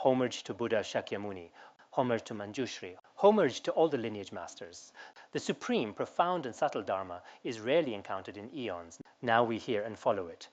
homage to Buddha Shakyamuni, homage to Manjushri, homage to all the lineage masters. The supreme, profound and subtle Dharma is rarely encountered in eons. Now we hear and follow it.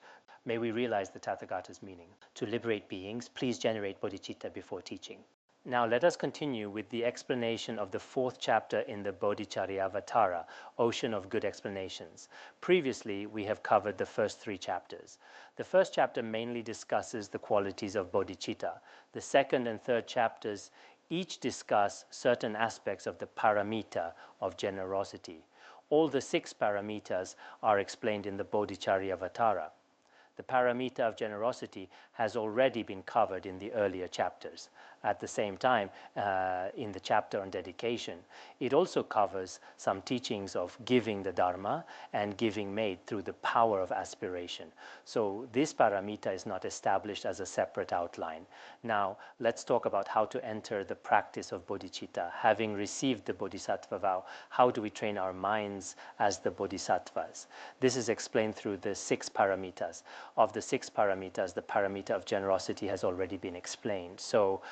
May we realize the Tathagata's meaning. To liberate beings, please generate bodhicitta before teaching. Now let us continue with the explanation of the 4th chapter in the Bodhicharyavatara, Ocean of Good Explanations. Previously, we have covered the first 3 chapters. The first chapter mainly discusses the qualities of bodhicitta. The second and third chapters each discuss certain aspects of the paramita of generosity. All the 6 paramitas are explained in the Bodhicharyavatara. The paramita of generosity has already been covered in the earlier chapters. At the same time, in the chapter on dedication, it also covers some teachings of giving the Dharma and giving made through the power of aspiration. So this paramita is not established as a separate outline. Now, let's talk about how to enter the practice of bodhicitta. Having received the bodhisattva vow, how do we train our minds as the bodhisattvas? This is explained through the 6 paramitas. Of the 6 paramitas, the paramita of generosity has already been explained. So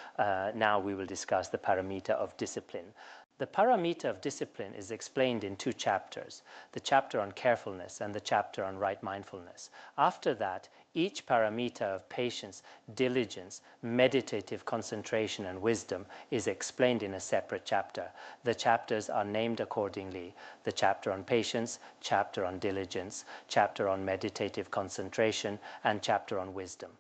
now we will discuss the paramita of discipline. The paramita of discipline is explained in 2 chapters, the chapter on carefulness and the chapter on right mindfulness. After that, each paramita of patience, diligence, meditative concentration and wisdom is explained in a separate chapter. The chapters are named accordingly: the chapter on patience, chapter on diligence, chapter on meditative concentration, and chapter on wisdom.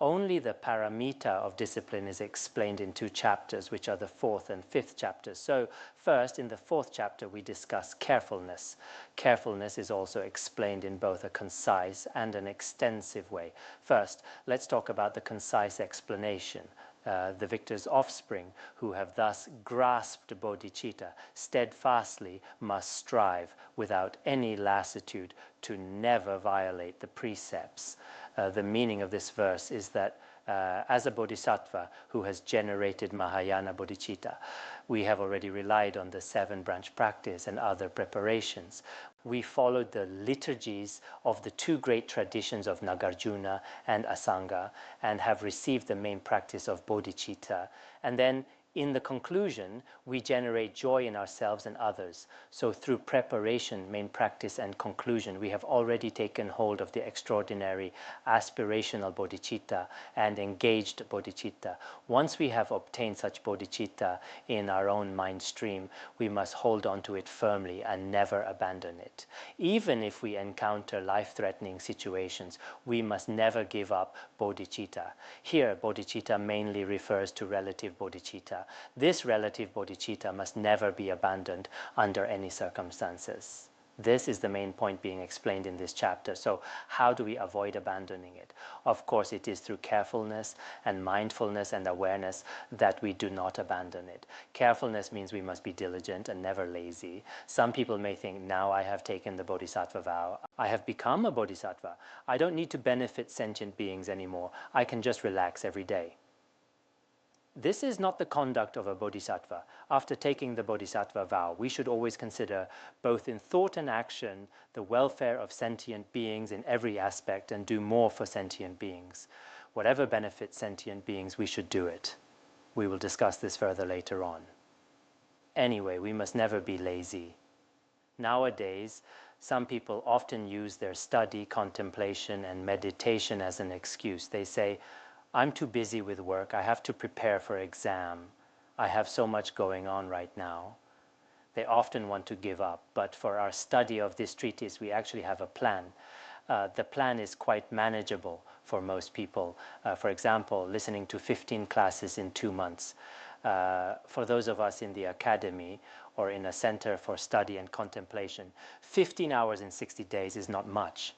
Only the paramita of discipline is explained in 2 chapters, which are the 4th and 5th chapters. So first, in the 4th chapter, we discuss carefulness. Carefulness is also explained in both a concise and an extensive way. First, let's talk about the concise explanation. The victor's offspring, who have thus grasped bodhicitta, steadfastly must strive without any lassitude to never violate the precepts. The meaning of this verse is that as a bodhisattva who has generated Mahayana bodhicitta, we have already relied on the 7-branch practice and other preparations. We followed the liturgies of the 2 great traditions of Nagarjuna and Asanga and have received the main practice of bodhicitta. And then in the conclusion, we generate joy in ourselves and others. So through preparation, main practice, and conclusion, we have already taken hold of the extraordinary aspirational bodhicitta and engaged bodhicitta. Once we have obtained such bodhicitta in our own mind stream, we must hold on to it firmly and never abandon it. Even if we encounter life-threatening situations, we must never give up bodhicitta. Here, bodhicitta mainly refers to relative bodhicitta. This relative bodhicitta must never be abandoned under any circumstances. This is the main point being explained in this chapter. So how do we avoid abandoning it? Of course, it is through carefulness and mindfulness and awareness that we do not abandon it. Carefulness means we must be diligent and never lazy. Some people may think, now I have taken the bodhisattva vow, I have become a bodhisattva. I don't need to benefit sentient beings anymore. I can just relax every day. This is not the conduct of a bodhisattva. After taking the bodhisattva vow, we should always consider, both in thought and action, the welfare of sentient beings in every aspect and do more for sentient beings. Whatever benefits sentient beings, we should do it. We will discuss this further later on. Anyway, we must never be lazy. Nowadays, some people often use their study, contemplation, and meditation as an excuse. They say, I'm too busy with work, I have to prepare for exam, I have so much going on right now. They often want to give up, but for our study of this treatise, we actually have a plan. The plan is quite manageable for most people. For example, listening to 15 classes in 2 months. For those of us in the academy or in a center for study and contemplation, 15 hours in 60 days is not much.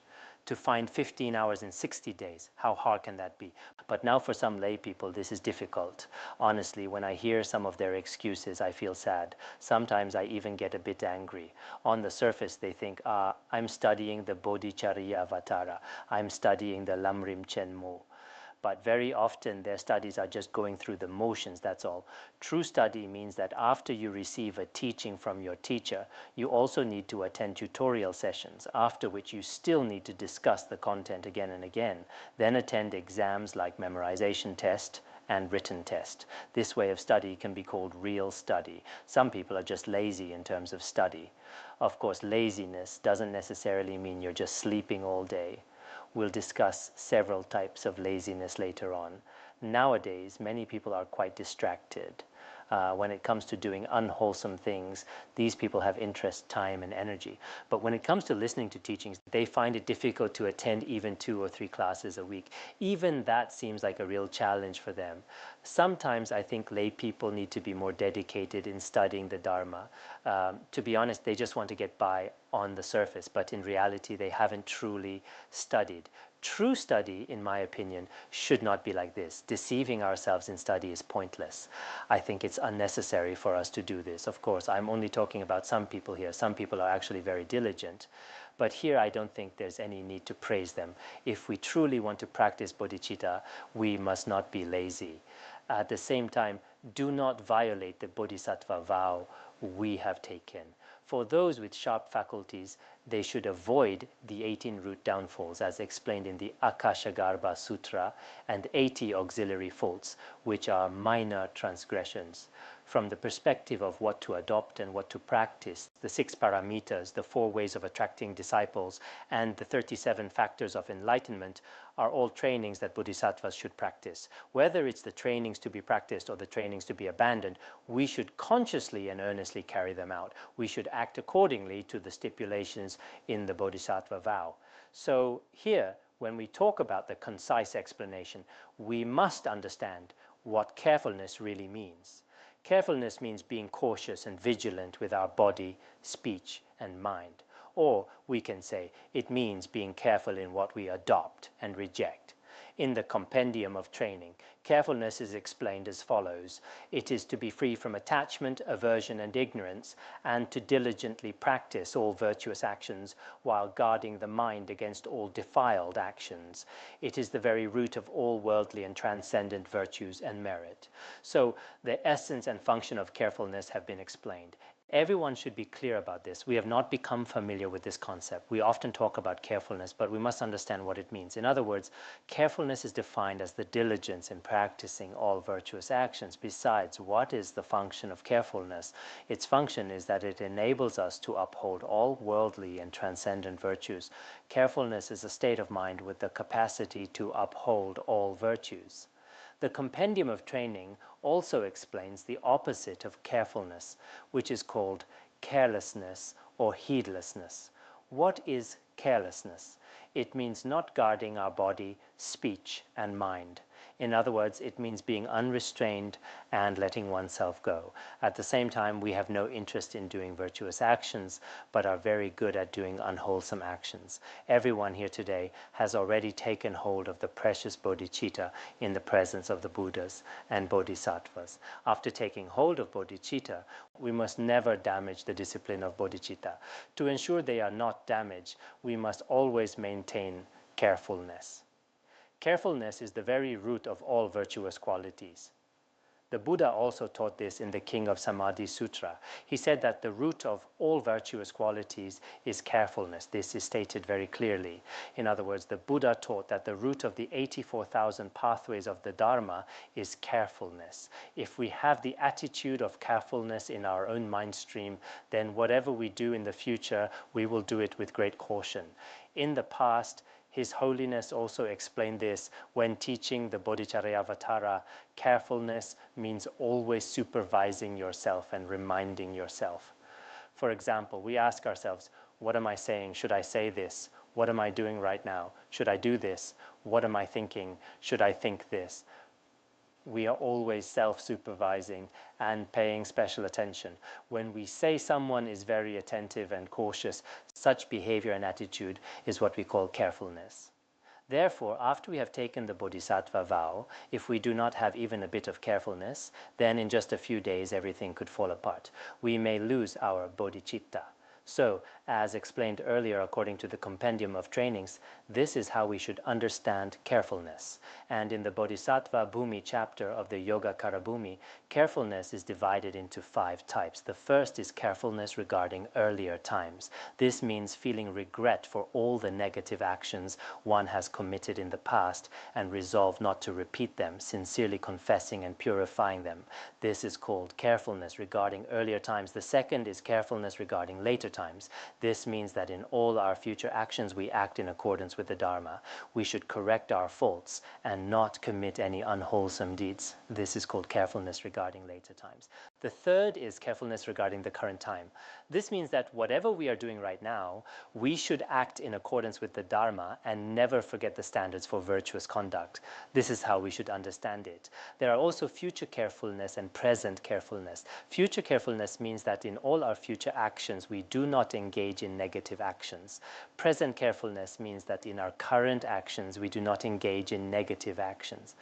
To find 15 hours in 60 days, how hard can that be? But now for some lay people, this is difficult. Honestly, when I hear some of their excuses, I feel sad. Sometimes I even get a bit angry. On the surface, they think, I'm studying the Bodhicharyavatara. I'm studying the Lamrim Chenmo. But very often their studies are just going through the motions, that's all. True study means that after you receive a teaching from your teacher, you also need to attend tutorial sessions, after which you still need to discuss the content again and again, then attend exams like memorization test, and written test. This way of study can be called real study. Some people are just lazy in terms of study. Of course, laziness doesn't necessarily mean you're just sleeping all day. We'll discuss several types of laziness later on. Nowadays, many people are quite distracted. When it comes to doing unwholesome things, these people have interest, time, and energy. But when it comes to listening to teachings, they find it difficult to attend even 2 or 3 classes a week. Even that seems like a real challenge for them. Sometimes I think lay people need to be more dedicated in studying the Dharma. To be honest, they just want to get by on the surface, but in reality, they haven't truly studied. True study, in my opinion, should not be like this. Deceiving ourselves in study is pointless. I think it's unnecessary for us to do this. Of course, I'm only talking about some people here. Some people are actually very diligent. But here I don't think there's any need to praise them. If we truly want to practice bodhicitta, we must not be lazy. At the same time, do not violate the bodhisattva vow we have taken. For those with sharp faculties, they should avoid the 18 root downfalls as explained in the Akashagarbha Sutra and 80 auxiliary faults, which are minor transgressions. From the perspective of what to adopt and what to practice, the 6 paramitas, the 4 ways of attracting disciples, and the 37 factors of enlightenment are all trainings that bodhisattvas should practice. Whether it's the trainings to be practiced or the trainings to be abandoned, we should consciously and earnestly carry them out. We should act accordingly to the stipulations in the bodhisattva vow. So here, when we talk about the concise explanation, we must understand what carefulness really means. Carefulness means being cautious and vigilant with our body, speech, and mind. Or we can say it means being careful in what we adopt and reject. In the compendium of training, carefulness is explained as follows. It is to be free from attachment, aversion, and ignorance, and to diligently practice all virtuous actions while guarding the mind against all defiled actions. It is the very root of all worldly and transcendent virtues and merit. So the essence and function of carefulness have been explained. Everyone should be clear about this. We have not become familiar with this concept. We often talk about carefulness, but we must understand what it means. In other words, carefulness is defined as the diligence in practicing all virtuous actions. Besides, what is the function of carefulness? Its function is that it enables us to uphold all worldly and transcendent virtues. Carefulness is a state of mind with the capacity to uphold all virtues. The compendium of training also explains the opposite of carefulness, which is called carelessness or heedlessness. What is carelessness? It means not guarding our body, speech, and mind. In other words, it means being unrestrained and letting oneself go. At the same time, we have no interest in doing virtuous actions, but are very good at doing unwholesome actions. Everyone here today has already taken hold of the precious bodhicitta in the presence of the Buddhas and bodhisattvas. After taking hold of bodhicitta, we must never damage the discipline of bodhicitta. To ensure they are not damaged, we must always maintain carefulness. Carefulness is the very root of all virtuous qualities. The Buddha also taught this in the King of Samadhi Sutra. He said that the root of all virtuous qualities is carefulness. This is stated very clearly. In other words, the Buddha taught that the root of the 84,000 pathways of the Dharma is carefulness. If we have the attitude of carefulness in our own mind stream, then whatever we do in the future, we will do it with great caution. In the past, His Holiness also explained this when teaching the Bodhicharyavatara. Carefulness means always supervising yourself and reminding yourself. For example, we ask ourselves, what am I saying? Should I say this? What am I doing right now? Should I do this? What am I thinking? Should I think this? We are always self-supervising and paying special attention. When we say someone is very attentive and cautious, such behavior and attitude is what we call carefulness. Therefore, after we have taken the bodhisattva vow, if we do not have even a bit of carefulness, then in just a few days everything could fall apart. We may lose our bodhicitta. So, As explained earlier, according to the Compendium of Trainings, this is how we should understand carefulness. And in the Bodhisattva Bhumi chapter of the Yoga Karabhumi, carefulness is divided into 5 types. The first is carefulness regarding earlier times. This means feeling regret for all the negative actions one has committed in the past and resolve not to repeat them, sincerely confessing and purifying them. This is called carefulness regarding earlier times. The second is carefulness regarding later times. This means that in all our future actions we act in accordance with the Dharma. We should correct our faults and not commit any unwholesome deeds. This is called carefulness regarding later times. The third is carefulness regarding the current time. This means that whatever we are doing right now, we should act in accordance with the Dharma and never forget the standards for virtuous conduct. This is how we should understand it. There are also future carefulness and present carefulness. Future carefulness means that in all our future actions, we do not engage in negative actions. Present carefulness means that in our current actions, we do not engage in negative actions.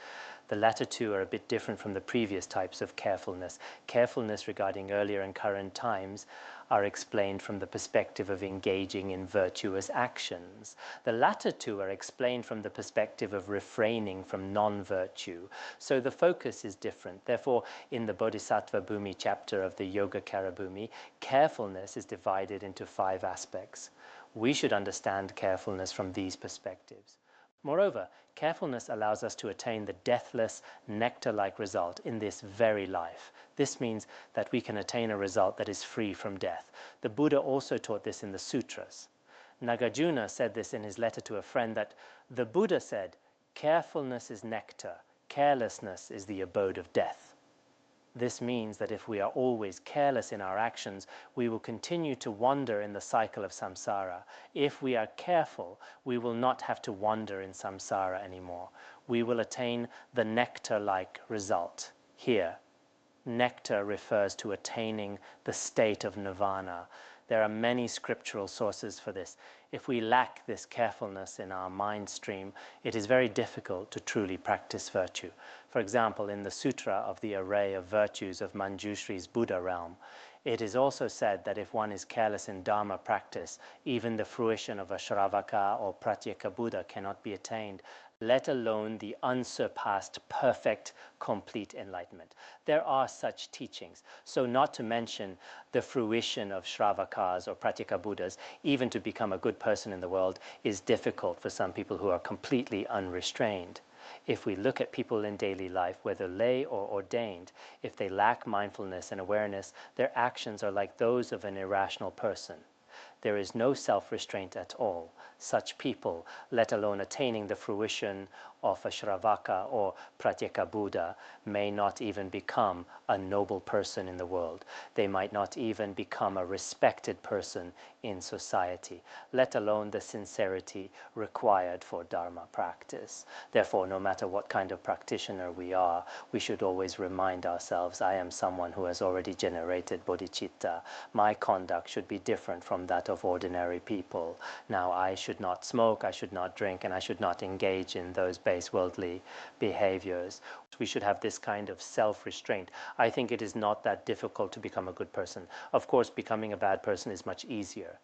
The latter two are a bit different from the previous types of carefulness. Carefulness regarding earlier and current times are explained from the perspective of engaging in virtuous actions. The latter two are explained from the perspective of refraining from non-virtue. So the focus is different. Therefore, in the Bodhisattva Bhumi chapter of the Yoga Karabhumi, carefulness is divided into 5 aspects. We should understand carefulness from these perspectives. Moreover, carefulness allows us to attain the deathless, nectar-like result in this very life. This means that we can attain a result that is free from death. The Buddha also taught this in the sutras. Nagarjuna said this in his letter to a friend, that the Buddha said, "Carefulness is nectar, carelessness is the abode of death." This means that if we are always careless in our actions, we will continue to wander in the cycle of samsara. If we are careful, we will not have to wander in samsara anymore. We will attain the nectar-like result. Here, nectar refers to attaining the state of nirvana. There are many scriptural sources for this. If we lack this carefulness in our mind stream, it is very difficult to truly practice virtue. For example, in the Sutra of the Array of Virtues of Manjushri's Buddha realm, it is also said that if one is careless in Dharma practice, even the fruition of a Shravaka or Pratyeka Buddha cannot be attained, let alone the unsurpassed, perfect, complete enlightenment. There are such teachings. So not to mention the fruition of Shravakas or Pratyeka Buddhas, even to become a good person in the world, is difficult for some people who are completely unrestrained. If we look at people in daily life, whether lay or ordained, if they lack mindfulness and awareness, their actions are like those of an irrational person. There is no self-restraint at all. Such people, let alone attaining the fruition of a Shravaka or Pratyeka Buddha, may not even become a noble person in the world. They might not even become a respected person in society, let alone the sincerity required for Dharma practice. Therefore, no matter what kind of practitioner we are, we should always remind ourselves, I am someone who has already generated bodhicitta. My conduct should be different from that of ordinary people. Now, I should not smoke, I should not drink, and I should not engage in those base worldly behaviors. We should have this kind of self-restraint. I think it is not that difficult to become a good person. Of course, becoming a bad person is much easier.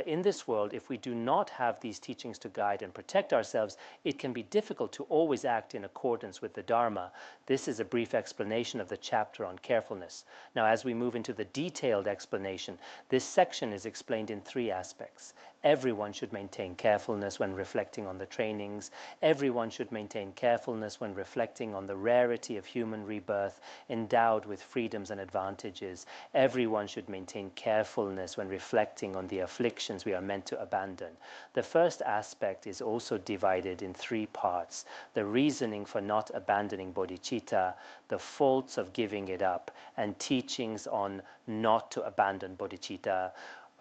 In this world, if we do not have these teachings to guide and protect ourselves, it can be difficult to always act in accordance with the Dharma. This is a brief explanation of the chapter on carefulness. Now, as we move into the detailed explanation, this section is explained in 3 aspects. Everyone should maintain carefulness when reflecting on the trainings. Everyone should maintain carefulness when reflecting on the rarity of human rebirth, endowed with freedoms and advantages. Everyone should maintain carefulness when reflecting on the afflictions we are meant to abandon. The first aspect is also divided in 3 parts: the reasoning for not abandoning bodhicitta, the faults of giving it up, and teachings on not to abandon bodhicitta.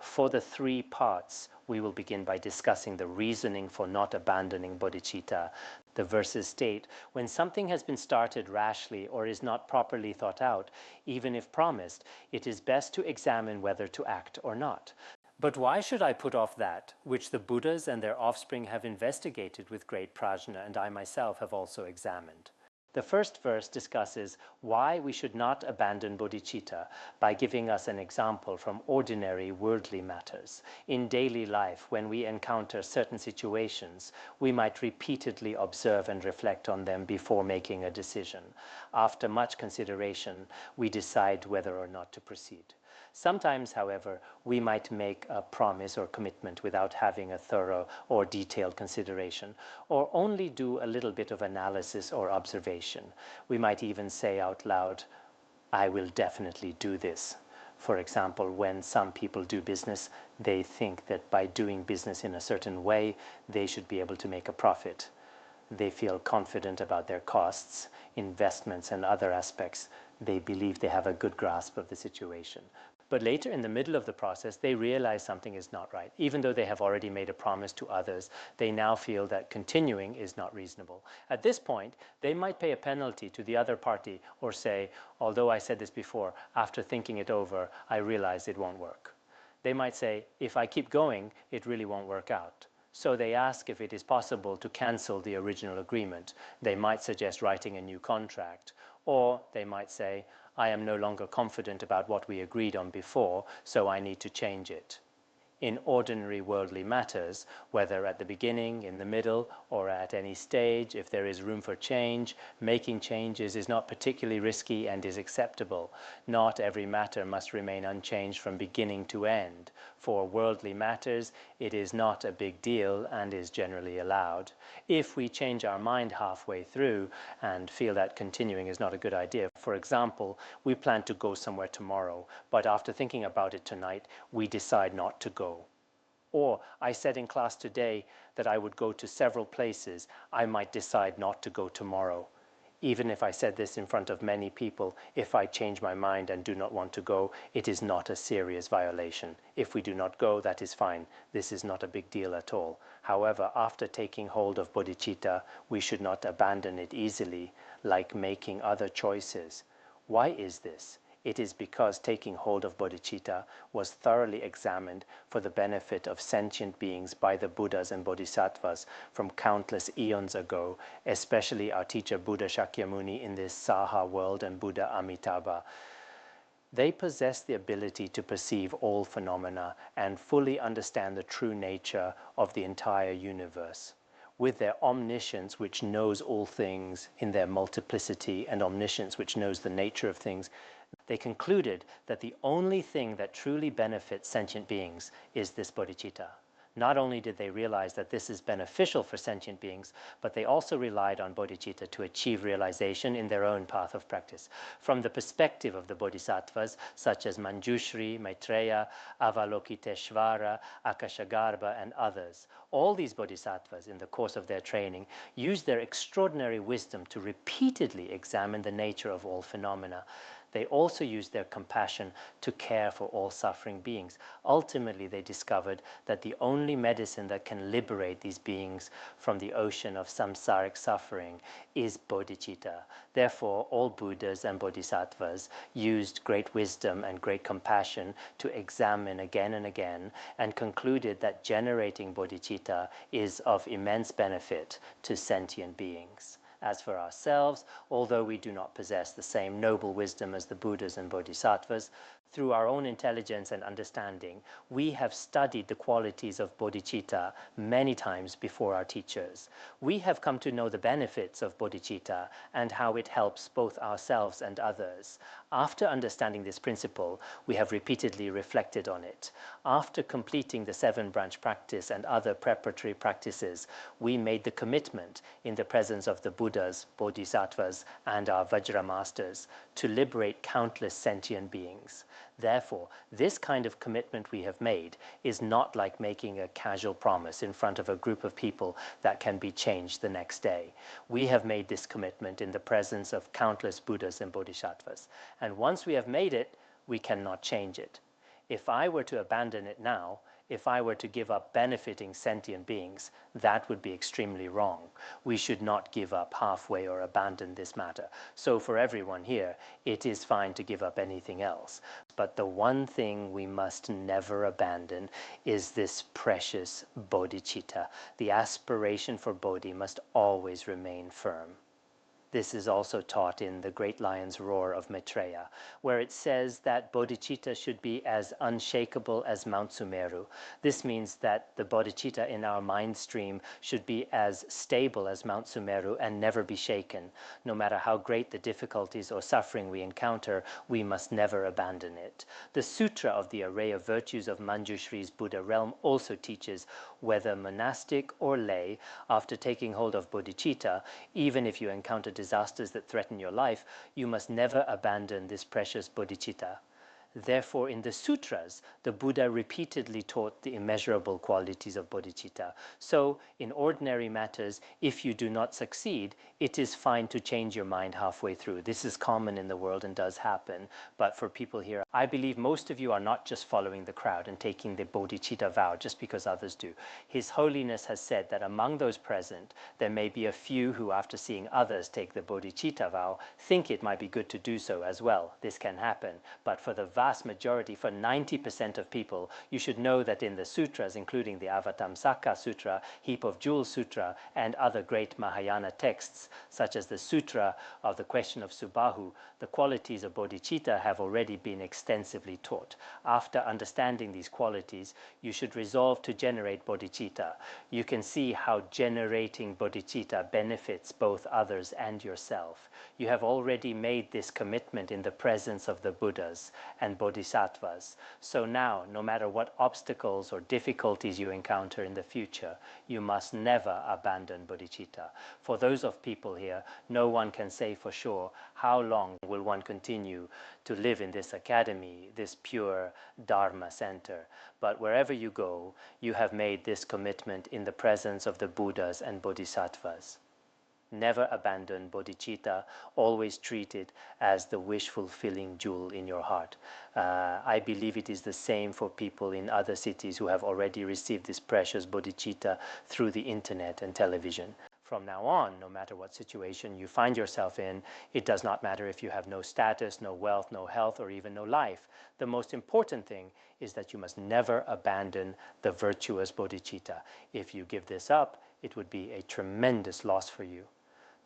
For the 3 parts, we will begin by discussing the reasoning for not abandoning bodhicitta. The verses state, when something has been started rashly or is not properly thought out, even if promised, it is best to examine whether to act or not. But why should I put off that which the Buddhas and their offspring have investigated with great prajna, and I myself have also examined? The first verse discusses why we should not abandon bodhicitta by giving us an example from ordinary worldly matters. In daily life, when we encounter certain situations, we might repeatedly observe and reflect on them before making a decision. After much consideration, we decide whether or not to proceed. Sometimes, however, we might make a promise or commitment without having a thorough or detailed consideration, or only do a little bit of analysis or observation. We might even say out loud, "I will definitely do this." For example, when some people do business, they think that by doing business in a certain way, they should be able to make a profit. They feel confident about their costs, investments, and other aspects. They believe they have a good grasp of the situation. But later in the middle of the process, they realize something is not right. Even though they have already made a promise to others, they now feel that continuing is not reasonable. At this point, they might pay a penalty to the other party or say, "Although I said this before, after thinking it over, I realize it won't work." They might say, "If I keep going, it really won't work out." So they ask if it is possible to cancel the original agreement. They might suggest writing a new contract, or they might say, "I am no longer confident about what we agreed on before, so I need to change it." In ordinary worldly matters, whether at the beginning, in the middle, or at any stage, if there is room for change, making changes is not particularly risky and is acceptable. Not every matter must remain unchanged from beginning to end. For worldly matters, it is not a big deal and is generally allowed. If we change our mind halfway through and feel that continuing is not a good idea, for example, we plan to go somewhere tomorrow, but after thinking about it tonight, we decide not to go. Or I said in class today that I would go to several places. I might decide not to go tomorrow. Even if I said this in front of many people, if I change my mind and do not want to go, it is not a serious violation. If we do not go, that is fine. This is not a big deal at all. However, after taking hold of bodhicitta, we should not abandon it easily, like making other choices. Why is this? It is because taking hold of bodhicitta was thoroughly examined for the benefit of sentient beings by the Buddhas and Bodhisattvas from countless eons ago, especially our teacher Buddha Shakyamuni in this Saha world and Buddha Amitabha. They possess the ability to perceive all phenomena and fully understand the true nature of the entire universe. With their omniscience, which knows all things in their multiplicity, and omniscience, which knows the nature of things, they concluded that the only thing that truly benefits sentient beings is this bodhicitta. Not only did they realize that this is beneficial for sentient beings, but they also relied on bodhicitta to achieve realization in their own path of practice. From the perspective of the bodhisattvas, such as Manjushri, Maitreya, Avalokiteshvara, Akashagarbha, and others, all these bodhisattvas, in the course of their training, used their extraordinary wisdom to repeatedly examine the nature of all phenomena. They also used their compassion to care for all suffering beings. Ultimately, they discovered that the only medicine that can liberate these beings from the ocean of samsaric suffering is bodhicitta. Therefore, all Buddhas and Bodhisattvas used great wisdom and great compassion to examine again and again, and concluded that generating bodhicitta is of immense benefit to sentient beings. As for ourselves, although we do not possess the same noble wisdom as the Buddhas and Bodhisattvas, through our own intelligence and understanding, we have studied the qualities of bodhicitta many times before our teachers. We have come to know the benefits of bodhicitta and how it helps both ourselves and others. After understanding this principle, we have repeatedly reflected on it. After completing the 7-branch practice and other preparatory practices, we made the commitment in the presence of the Buddhas, Bodhisattvas, and our Vajra masters to liberate countless sentient beings. Therefore, this kind of commitment we have made is not like making a casual promise in front of a group of people that can be changed the next day. We have made this commitment in the presence of countless Buddhas and Bodhisattvas. And once we have made it, we cannot change it. If I were to abandon it now, if I were to give up benefiting sentient beings, that would be extremely wrong. We should not give up halfway or abandon this matter. So for everyone here, it is fine to give up anything else. But the one thing we must never abandon is this precious bodhicitta. The aspiration for bodhi must always remain firm. This is also taught in The Great Lion's Roar of Maitreya, where it says that bodhicitta should be as unshakable as Mount Sumeru. This means that the bodhicitta in our mind stream should be as stable as Mount Sumeru and never be shaken. No matter how great the difficulties or suffering we encounter, we must never abandon it. The Sutra of the Array of Virtues of Manjushri's Buddha realm also teaches, whether monastic or lay, after taking hold of bodhicitta, even if you encounter disasters that threaten your life, you must never abandon this precious bodhicitta. Therefore, in the sutras, the Buddha repeatedly taught the immeasurable qualities of bodhicitta. So, in ordinary matters, if you do not succeed, it is fine to change your mind halfway through. This is common in the world and does happen. But for people here, I believe most of you are not just following the crowd and taking the bodhicitta vow just because others do. His Holiness has said that among those present, there may be a few who, after seeing others take the bodhicitta vow, think it might be good to do so as well. This can happen. But for the vast majority, for 90% of people, you should know that in the sutras, including the Avatamsaka Sutra, Heap of Jewels Sutra, and other great Mahayana texts, such as the Sutra of the Question of Subahu, the qualities of bodhicitta have already been extensively taught. After understanding these qualities, you should resolve to generate bodhicitta. You can see how generating bodhicitta benefits both others and yourself. You have already made this commitment in the presence of the Buddhas and Bodhisattvas. So now, no matter what obstacles or difficulties you encounter in the future, you must never abandon bodhicitta. For those of people here, no one can say for sure how long will one continue to live in this academy, this pure Dharma center. But wherever you go, you have made this commitment in the presence of the Buddhas and Bodhisattvas. Never abandon bodhicitta, always treat it as the wish-fulfilling jewel in your heart. I believe it is the same for people in other cities who have already received this precious bodhicitta through the internet and television. From now on, no matter what situation you find yourself in, it does not matter if you have no status, no wealth, no health, or even no life. The most important thing is that you must never abandon the virtuous bodhicitta. If you give this up, it would be a tremendous loss for you.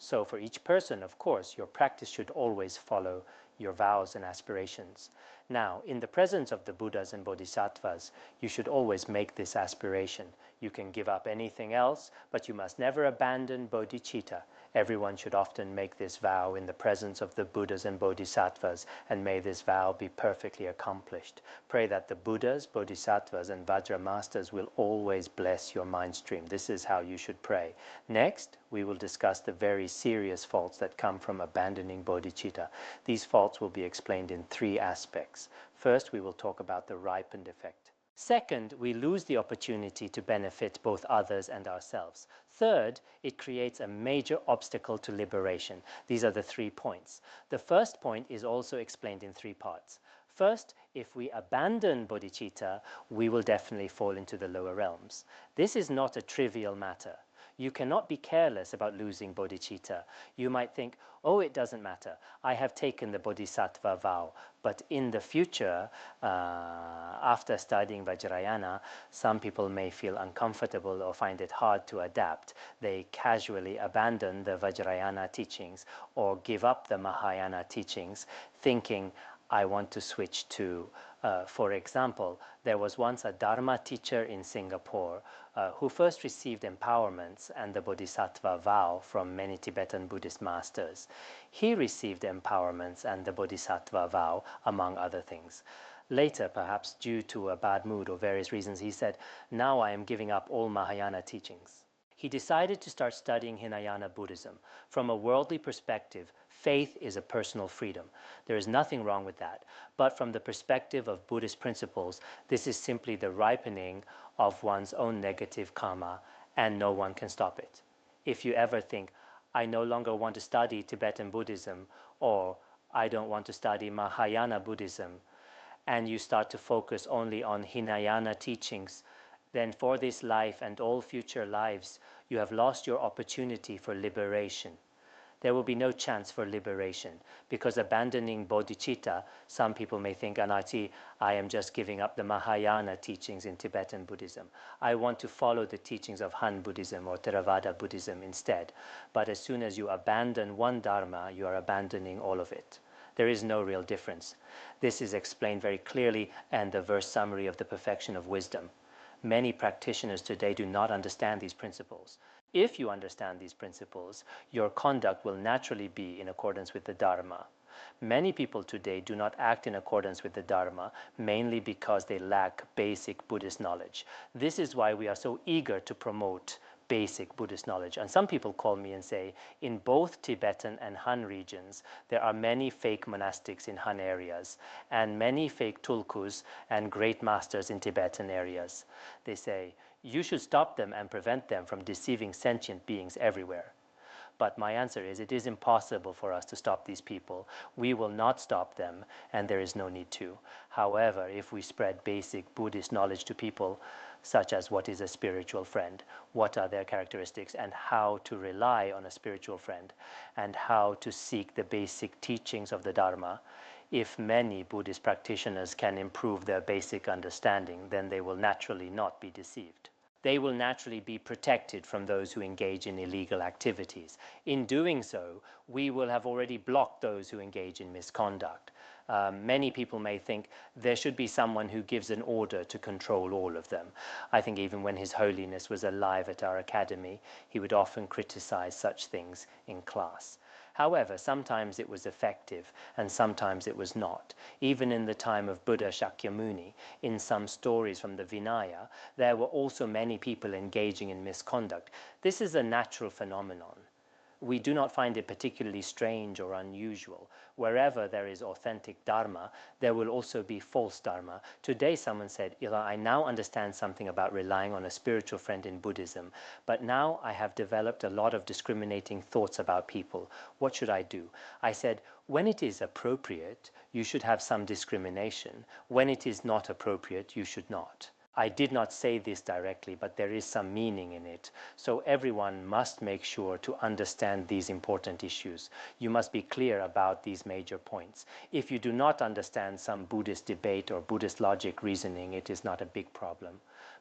So for each person, of course, your practice should always follow your vows and aspirations. Now, in the presence of the Buddhas and Bodhisattvas, you should always make this aspiration. You can give up anything else, but you must never abandon bodhicitta. Everyone should often make this vow in the presence of the Buddhas and Bodhisattvas, and may this vow be perfectly accomplished. Pray that the Buddhas, Bodhisattvas, and Vajra Masters will always bless your mind stream. This is how you should pray. Next, we will discuss the very serious faults that come from abandoning bodhicitta. These faults will be explained in three aspects. First, we will talk about the ripened effect. Second, we lose the opportunity to benefit both others and ourselves. Third, it creates a major obstacle to liberation. These are the 3 points. The first point is also explained in 3 parts. First, if we abandon bodhicitta, we will definitely fall into the lower realms. This is not a trivial matter. You cannot be careless about losing bodhicitta. You might think, oh, it doesn't matter. I have taken the bodhisattva vow. But in the future, after studying Vajrayana, some people may feel uncomfortable or find it hard to adapt. They casually abandon the Vajrayana teachings or give up the Mahayana teachings, thinking, I want to switch to, for example, there was once a Dharma teacher in Singapore who first received empowerments and the Bodhisattva vow from many Tibetan Buddhist masters. He received empowerments and the Bodhisattva vow, among other things. Later, perhaps due to a bad mood or various reasons, he said, now I am giving up all Mahayana teachings. He decided to start studying Hinayana Buddhism. From a worldly perspective, faith is a personal freedom. There is nothing wrong with that. But from the perspective of Buddhist principles, this is simply the ripening of one's own negative karma, and no one can stop it. If you ever think, I no longer want to study Tibetan Buddhism, or I don't want to study Mahayana Buddhism, and you start to focus only on Hinayana teachings, then for this life and all future lives, you have lost your opportunity for liberation. there will be no chance for liberation, because abandoning bodhicitta, some people may think, Anati, I am just giving up the Mahayana teachings in Tibetan Buddhism. I want to follow the teachings of Han Buddhism or Theravada Buddhism instead. But as soon as you abandon one dharma, you are abandoning all of it. There is no real difference. This is explained very clearly in the verse summary of the Perfection of Wisdom. Many practitioners today do not understand these principles. If you understand these principles, your conduct will naturally be in accordance with the Dharma. Many people today do not act in accordance with the Dharma, mainly because they lack basic Buddhist knowledge. This is why we are so eager to promote basic Buddhist knowledge. And some people call me and say, in both Tibetan and Han regions, there are many fake monastics in Han areas, and many fake tulkus and great masters in Tibetan areas. They say, you should stop them and prevent them from deceiving sentient beings everywhere. But my answer is, it is impossible for us to stop these people. We will not stop them, and there is no need to. However, if we spread basic Buddhist knowledge to people, such as what is a spiritual friend, what are their characteristics, and how to rely on a spiritual friend, and how to seek the basic teachings of the Dharma, if many Buddhist practitioners can improve their basic understanding, then they will naturally not be deceived. They will naturally be protected from those who engage in illegal activities. In doing so, we will have already blocked those who engage in misconduct. Many people may think there should be someone who gives an order to control all of them. I think even when His Holiness was alive at our academy, he would often criticize such things in class. However, sometimes it was effective and sometimes it was not. Even in the time of Buddha Shakyamuni, in some stories from the Vinaya, there were also many people engaging in misconduct. This is a natural phenomenon. We do not find it particularly strange or unusual. Wherever there is authentic Dharma, there will also be false Dharma. Today someone said, Ila, I now understand something about relying on a spiritual friend in Buddhism, but now I have developed a lot of discriminating thoughts about people. What should I do? I said, when it is appropriate, you should have some discrimination. When it is not appropriate, you should not. I did not say this directly, but there is some meaning in it. So everyone must make sure to understand these important issues. You must be clear about these major points. If you do not understand some Buddhist debate or Buddhist logic reasoning, it is not a big problem.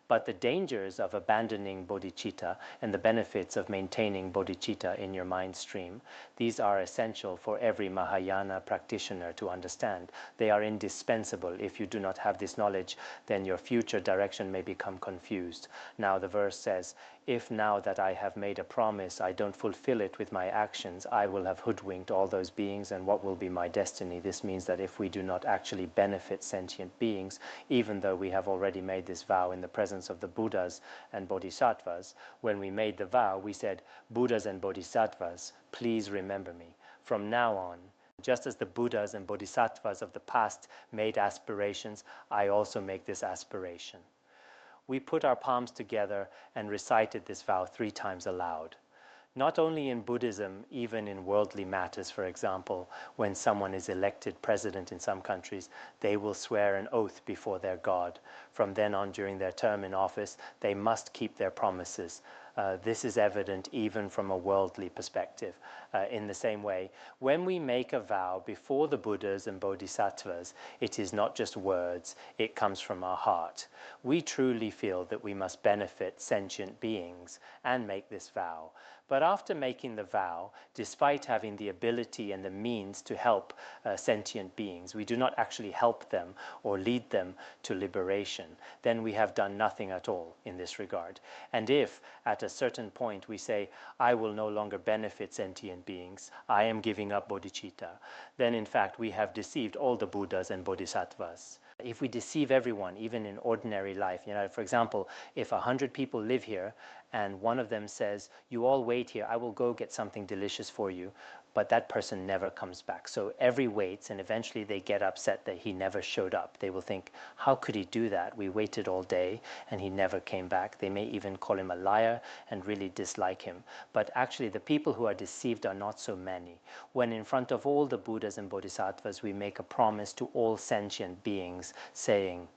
But the dangers of abandoning bodhicitta and the benefits of maintaining bodhicitta in your mind stream, these are essential for every Mahayana practitioner to understand. They are indispensable. If you do not have this knowledge, then your future direction may become confused. Now the verse says, if now that I have made a promise, I don't fulfill it with my actions, I will have hoodwinked all those beings, and what will be my destiny? This means that if we do not actually benefit sentient beings, even though we have already made this vow in the presence of the Buddhas and Bodhisattvas, when we made the vow, we said, Buddhas and Bodhisattvas, please remember me. From now on, just as the Buddhas and Bodhisattvas of the past made aspirations, I also make this aspiration. We put our palms together and recited this vow 3 times aloud. Not only in Buddhism, even in worldly matters, for example, when someone is elected president in some countries, they will swear an oath before their God. From then on, during their term in office, they must keep their promises. This is evident even from a worldly perspective. In the same way, when we make a vow before the Buddhas and Bodhisattvas, it is not just words, it comes from our heart. We truly feel that we must benefit sentient beings and make this vow. But after making the vow, despite having the ability and the means to help sentient beings, we do not actually help them or lead them to liberation, then we have done nothing at all in this regard. And if at a certain point we say, I will no longer benefit sentient beings, I am giving up bodhicitta, then in fact we have deceived all the Buddhas and Bodhisattvas. If we deceive everyone, even in ordinary life, for example, if 100 people live here and one of them says, you all wait here, I will go get something delicious for you, but that person never comes back. So every waits, and eventually they get upset that he never showed up. They will think, how could he do that? We waited all day and he never came back. They may even call him a liar and really dislike him. But actually the people who are deceived are not so many. When in front of all the Buddhas and Bodhisattvas, we make a promise to all sentient beings saying,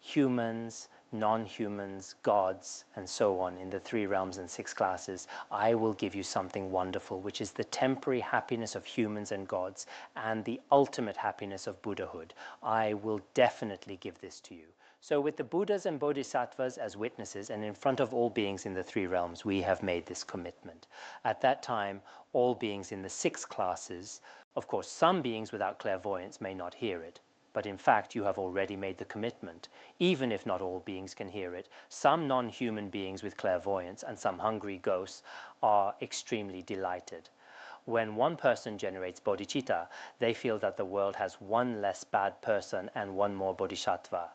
humans, non-humans, gods, and so on in the 3 realms and 6 classes, I will give you something wonderful, which is the temporary happiness of humans and gods and the ultimate happiness of Buddhahood. I will definitely give this to you. So with the Buddhas and Bodhisattvas as witnesses and in front of all beings in the 3 realms, we have made this commitment. At that time, all beings in the 6 classes, of course, some beings without clairvoyance may not hear it, but in fact, you have already made the commitment. Even if not all beings can hear it, some non-human beings with clairvoyance and some hungry ghosts are extremely delighted. When one person generates bodhicitta, they feel that the world has one less bad person and one more bodhisattva.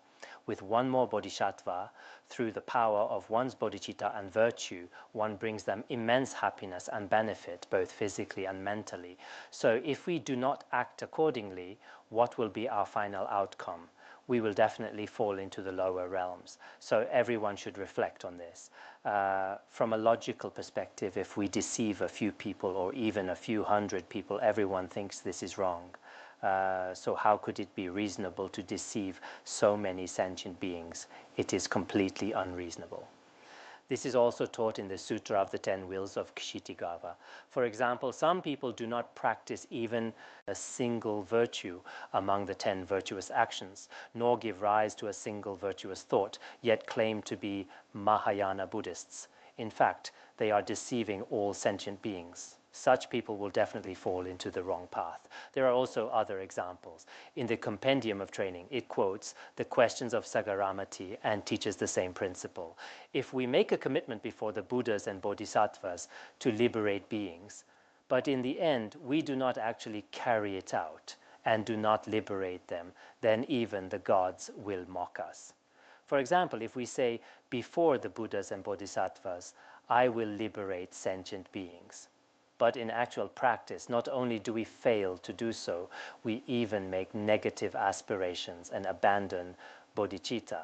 With one more bodhisattva, through the power of one's bodhicitta and virtue, one brings them immense happiness and benefit, both physically and mentally. So if we do not act accordingly, what will be our final outcome? We will definitely fall into the lower realms. So everyone should reflect on this. From a logical perspective, if we deceive a few people or even a few hundred people, everyone thinks this is wrong. So how could it be reasonable to deceive so many sentient beings? It is completely unreasonable. This is also taught in the Sutra of the 10 Wheels of Kshitigava. For example, some people do not practice even a single virtue among the 10 virtuous actions, nor give rise to a single virtuous thought, yet claim to be Mahayana Buddhists. In fact, they are deceiving all sentient beings. Such people will definitely fall into the wrong path. There are also other examples. In the Compendium of Training, it quotes the questions of Sagaramati and teaches the same principle. If we make a commitment before the Buddhas and Bodhisattvas to liberate beings, but in the end we do not actually carry it out and do not liberate them, then even the gods will mock us. For example, if we say before the Buddhas and Bodhisattvas, I will liberate sentient beings. But in actual practice, not only do we fail to do so, we even make negative aspirations and abandon bodhicitta.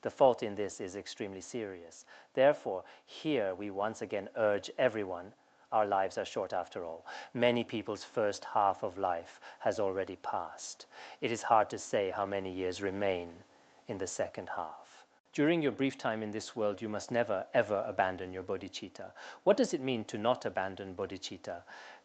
The fault in this is extremely serious. Therefore, here we once again urge everyone, our lives are short after all. Many people's first half of life has already passed. It is hard to say how many years remain in the second half. During your brief time in this world, you must never, ever abandon your bodhicitta. What does it mean to not abandon bodhicitta?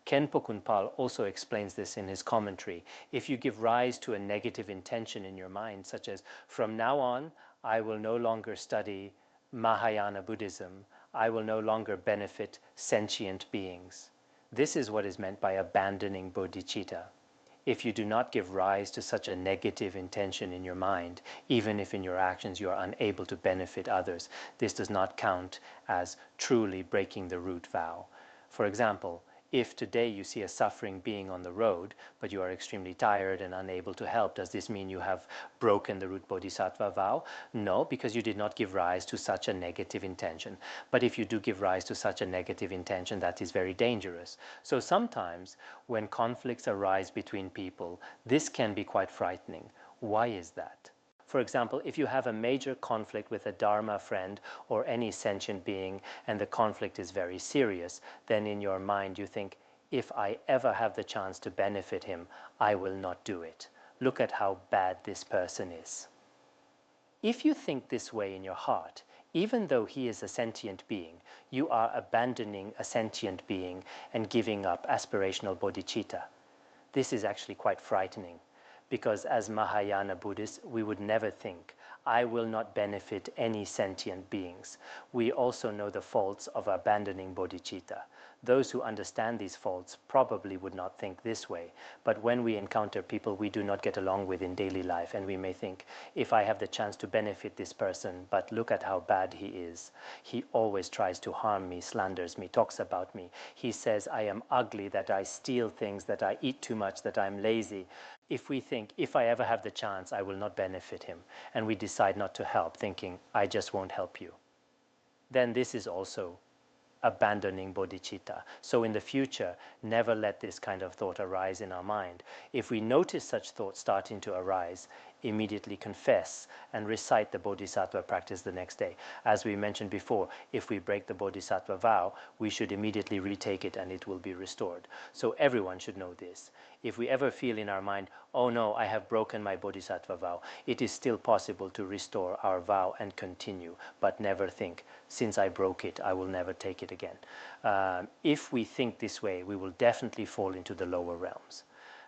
Khenpo Kunpal also explains this in his commentary. If you give rise to a negative intention in your mind, such as, from now on, I will no longer study Mahayana Buddhism, I will no longer benefit sentient beings. This is what is meant by abandoning bodhicitta. If you do not give rise to such a negative intention in your mind, even if in your actions you are unable to benefit others, this does not count as truly breaking the root vow. For example, if today you see a suffering being on the road, but you are extremely tired and unable to help, does this mean you have broken the root bodhisattva vow? No, because you did not give rise to such a negative intention. But if you do give rise to such a negative intention, that is very dangerous. So sometimes when conflicts arise between people, this can be quite frightening. Why is that? For example, if you have a major conflict with a Dharma friend or any sentient being and the conflict is very serious, then in your mind you think, if I ever have the chance to benefit him, I will not do it. Look at how bad this person is. If you think this way in your heart, even though he is a sentient being, you are abandoning a sentient being and giving up aspirational bodhicitta. This is actually quite frightening. Because as Mahayana Buddhists, we would never think, I will not benefit any sentient beings. We also know the faults of abandoning bodhicitta. Those who understand these faults probably would not think this way. But when we encounter people we do not get along with in daily life, and we may think, if I have the chance to benefit this person, but look at how bad he is. He always tries to harm me, slanders me, talks about me. He says I am ugly, that I steal things, that I eat too much, that I'm lazy. If we think, if I ever have the chance, I will not benefit him, and we decide not to help, thinking, I just won't help you, then this is also abandoning bodhicitta. So in the future, never let this kind of thought arise in our mind. If we notice such thoughts starting to arise, immediately confess and recite the Bodhisattva practice the next day. As we mentioned before, if we break the Bodhisattva vow, we should immediately retake it and it will be restored. So everyone should know this. If we ever feel in our mind, oh no, I have broken my Bodhisattva vow, it is still possible to restore our vow and continue, but never think, since I broke it, I will never take it again. If we think this way, we will definitely fall into the lower realms.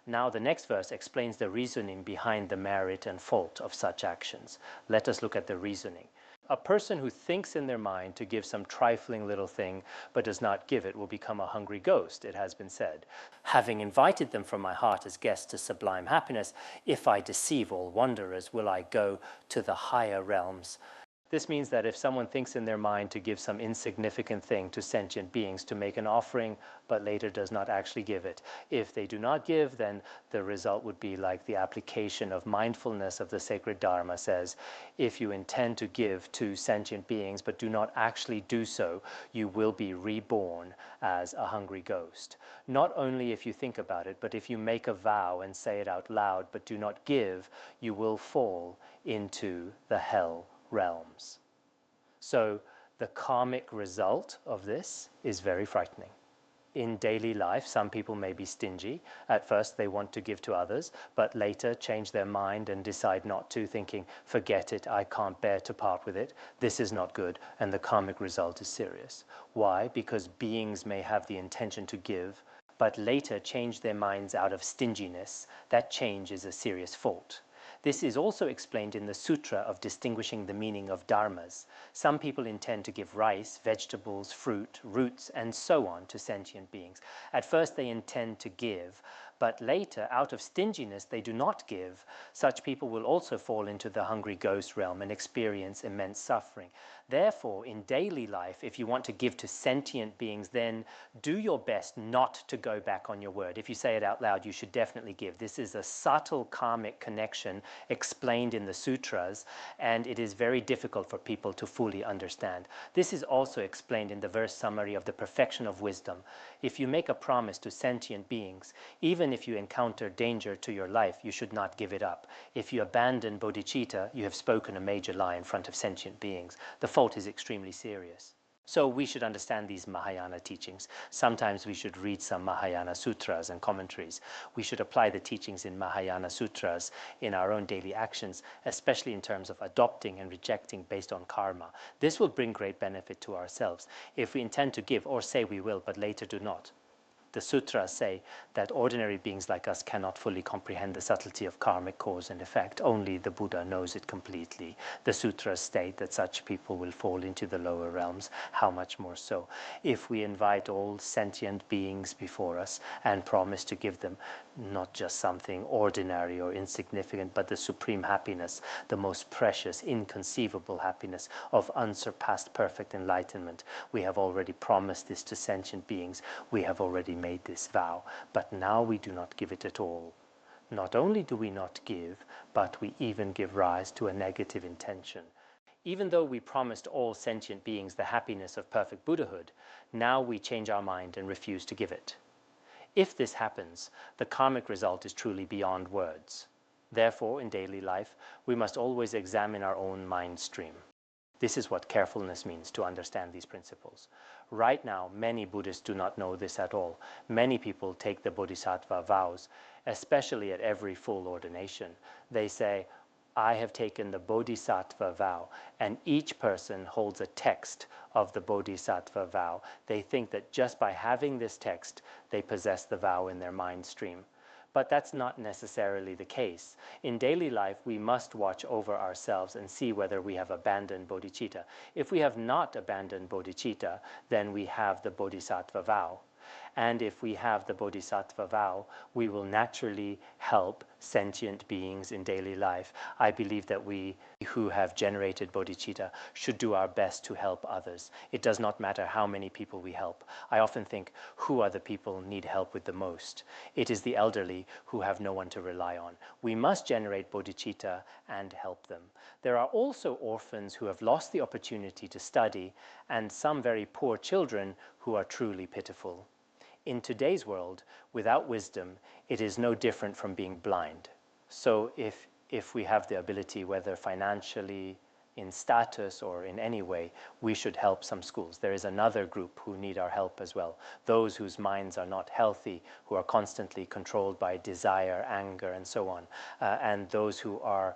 Now the next verse explains the reasoning behind the merit and fault of such actions. Let us look at the reasoning. A person who thinks in their mind to give some trifling little thing but does not give it will become a hungry ghost, it has been said. Having invited them from my heart as guests to sublime happiness, if I deceive all wanderers, will I go to the higher realms. This means that if someone thinks in their mind to give some insignificant thing to sentient beings, to make an offering, but later does not actually give it, if they do not give, then the result would be like the application of mindfulness of the sacred Dharma says, if you intend to give to sentient beings but do not actually do so, you will be reborn as a hungry ghost. Not only if you think about it, but if you make a vow and say it out loud but do not give, you will fall into the hell realms. So the karmic result of this is very frightening. In daily life, some people may be stingy. At first they want to give to others, but later change their mind and decide not to, thinking, forget it, I can't bear to part with it. This is not good, and the karmic result is serious. Why? Because beings may have the intention to give, but later change their minds out of stinginess. That change is a serious fault. This is also explained in the Sutra of distinguishing the meaning of dharmas. Some people intend to give rice, vegetables, fruit, roots, and so on to sentient beings. At first they intend to give, but later, out of stinginess, they do not give. Such people will also fall into the hungry ghost realm and experience immense suffering. Therefore, in daily life, if you want to give to sentient beings, then do your best not to go back on your word. If you say it out loud, you should definitely give. This is a subtle karmic connection explained in the sutras, and it is very difficult for people to fully understand. This is also explained in the verse summary of the perfection of wisdom. If you make a promise to sentient beings, even if you encounter danger to your life, you should not give it up. If you abandon bodhicitta, you have spoken a major lie in front of sentient beings. The fault is extremely serious. So we should understand these Mahayana teachings. Sometimes we should read some Mahayana sutras and commentaries. We should apply the teachings in Mahayana sutras in our own daily actions, especially in terms of adopting and rejecting based on karma. This will bring great benefit to ourselves. If we intend to give or say we will, but later do not, the sutras say that ordinary beings like us cannot fully comprehend the subtlety of karmic cause and effect. Only the Buddha knows it completely. The sutras state that such people will fall into the lower realms. How much more so if we invite all sentient beings before us and promise to give them not just something ordinary or insignificant, but the supreme happiness, the most precious, inconceivable happiness of unsurpassed perfect enlightenment. We have already promised this to sentient beings. We have already made this vow, but now we do not give it at all. Not only do we not give, but we even give rise to a negative intention. Even though we promised all sentient beings the happiness of perfect Buddhahood, now we change our mind and refuse to give it. If this happens, the karmic result is truly beyond words. Therefore, in daily life, we must always examine our own mind stream. This is what carefulness means to understand these principles. Right now, many Buddhists do not know this at all. Many people take the Bodhisattva vows, especially at every full ordination. They say, I have taken the Bodhisattva vow, and each person holds a text of the Bodhisattva vow. They think that just by having this text, they possess the vow in their mind stream. But that's not necessarily the case. In daily life, we must watch over ourselves and see whether we have abandoned bodhicitta. If we have not abandoned bodhicitta, then we have the Bodhisattva vow. And if we have the Bodhisattva vow, we will naturally help sentient beings in daily life. I believe that we who have generated bodhicitta should do our best to help others. It does not matter how many people we help. I often think, who are the people need help with the most? It is the elderly who have no one to rely on. We must generate bodhicitta and help them. There are also orphans who have lost the opportunity to study, and some very poor children who are truly pitiful. In today's world, without wisdom, it is no different from being blind. So if if we have the ability, whether financially, in status, or in any way, we should help some schools. There is another group who need our help as well. Those whose minds are not healthy, who are constantly controlled by desire, anger, and so on, and those who are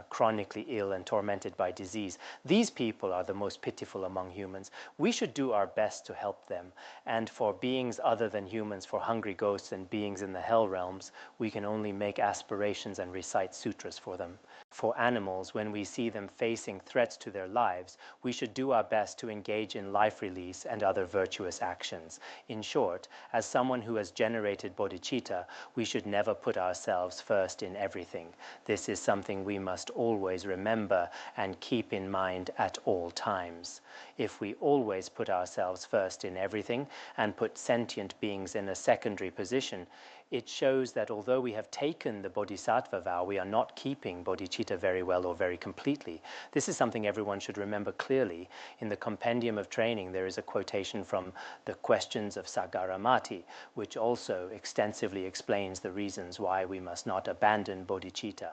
chronically ill and tormented by disease. These people are the most pitiful among humans. We should do our best to help them. And for beings other than humans, for hungry ghosts and beings in the hell realms, we can only make aspirations and recite sutras for them. For animals, when we see them facing threats to their lives, we should do our best to engage in life release and other virtuous actions. In short, as someone who has generated bodhicitta, we should never put ourselves first in everything. This is something we must always remember and keep in mind at all times. If we always put ourselves first in everything and put sentient beings in a secondary position, it shows that although we have taken the bodhisattva vow, we are not keeping bodhicitta very well or very completely. This is something everyone should remember clearly. In the compendium of training, there is a quotation from the Questions of Sagaramati, which also extensively explains the reasons why we must not abandon bodhicitta.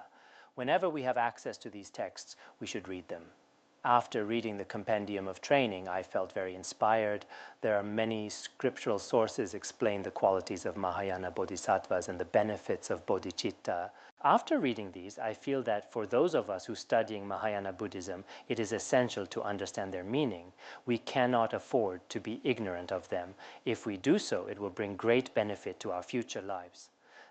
Whenever we have access to these texts, we should read them. After reading the compendium of training, I felt very inspired. There are many scriptural sources explain the qualities of Mahayana bodhisattvas and the benefits of bodhicitta. After reading these, I feel that for those of us who are studying Mahayana Buddhism, it is essential to understand their meaning. We cannot afford to be ignorant of them. If we do so, it will bring great benefit to our future lives.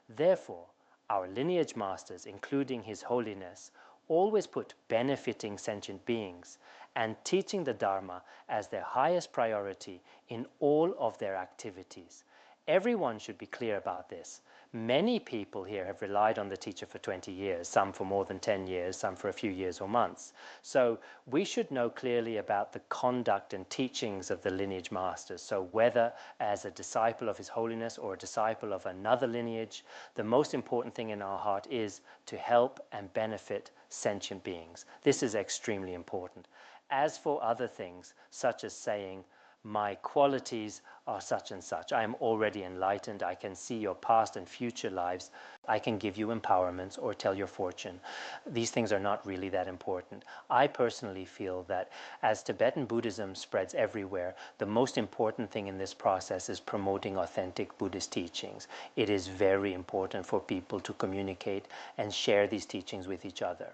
Therefore, our lineage masters, including His Holiness, always put benefiting sentient beings and teaching the Dharma as their highest priority in all of their activities. Everyone should be clear about this. Many people here have relied on the teacher for 20 years, some for more than 10 years, some for a few years or months. So we should know clearly about the conduct and teachings of the lineage masters. So whether as a disciple of His Holiness or a disciple of another lineage, the most important thing in our heart is to help and benefit sentient beings. This is extremely important. As for other things, such as saying, my qualities are such and such, I am already enlightened, I can see your past and future lives, I can give you empowerments or tell your fortune. These things are not really that important. I personally feel that as Tibetan Buddhism spreads everywhere, the most important thing in this process is promoting authentic Buddhist teachings. It is very important for people to communicate and share these teachings with each other.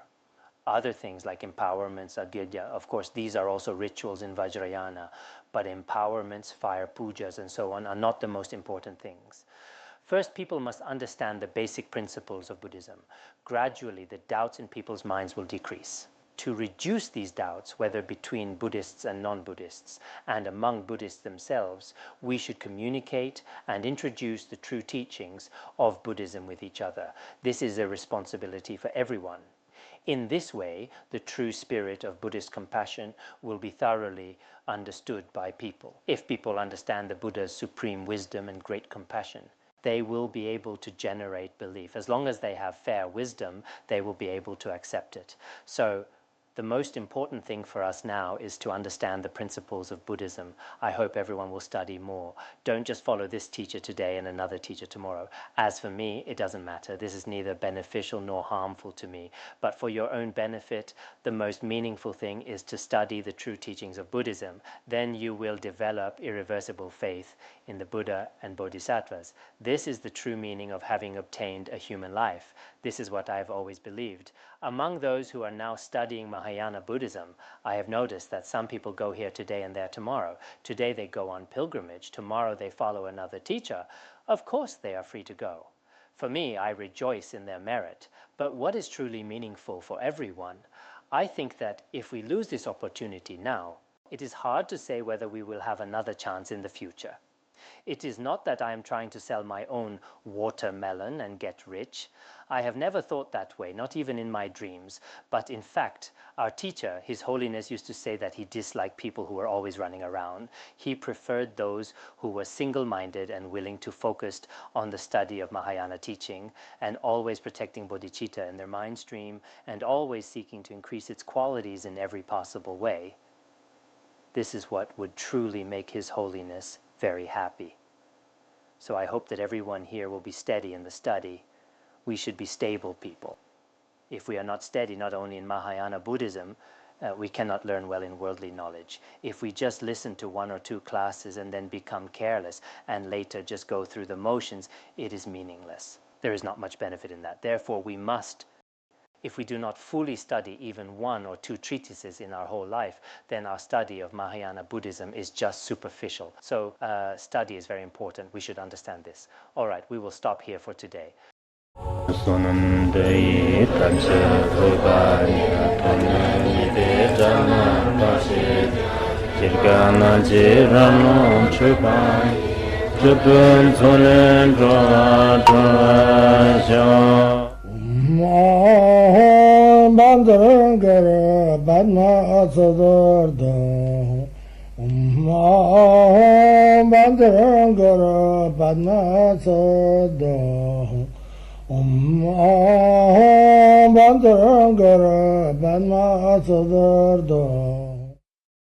Other things like empowerments, agidya, of course, these are also rituals in Vajrayana, but empowerments, fire pujas, and so on are not the most important things. First, people must understand the basic principles of Buddhism. Gradually, the doubts in people's minds will decrease. To reduce these doubts, whether between Buddhists and non-Buddhists, and among Buddhists themselves, we should communicate and introduce the true teachings of Buddhism with each other. This is a responsibility for everyone. In this way, the true spirit of Buddhist compassion will be thoroughly understood by people. If people understand the Buddha's supreme wisdom and great compassion, they will be able to generate belief. As long as they have fair wisdom, they will be able to accept it. So, the most important thing for us now is to understand the principles of Buddhism. I hope everyone will study more. Don't just follow this teacher today and another teacher tomorrow. As for me, it doesn't matter. This is neither beneficial nor harmful to me. But for your own benefit, the most meaningful thing is to study the true teachings of Buddhism. Then you will develop irreversible faith in the Buddha and Bodhisattvas. This is the true meaning of having obtained a human life. This is what I've always believed. Among those who are now studying Mahayana Buddhism, I have noticed that some people go here today and there tomorrow. Today they go on pilgrimage, tomorrow they follow another teacher. Of course they are free to go. For me, I rejoice in their merit. But what is truly meaningful for everyone? I think that if we lose this opportunity now, it is hard to say whether we will have another chance in the future. It is not that I am trying to sell my own watermelon and get rich. I have never thought that way, not even in my dreams. But in fact, our teacher, His Holiness, used to say that he disliked people who were always running around. He preferred those who were single-minded and willing to focus on the study of Mahayana teaching and always protecting bodhicitta in their mind stream and always seeking to increase its qualities in every possible way. This is what would truly make His Holiness very happy. So I hope that everyone here will be steady in the study. We should be stable people. If we are not steady not only in Mahayana Buddhism, we cannot learn well in worldly knowledge. If we just listen to 1 or 2 classes and then become careless and later just go through the motions, it is meaningless. There is not much benefit in that. Therefore, we must, if we do not fully study even 1 or 2 treatises in our whole life, then our study of Mahayana Buddhism is just superficial. So study is very important. We should understand this. All right, we will stop here for today. Bandara Padma Sodargye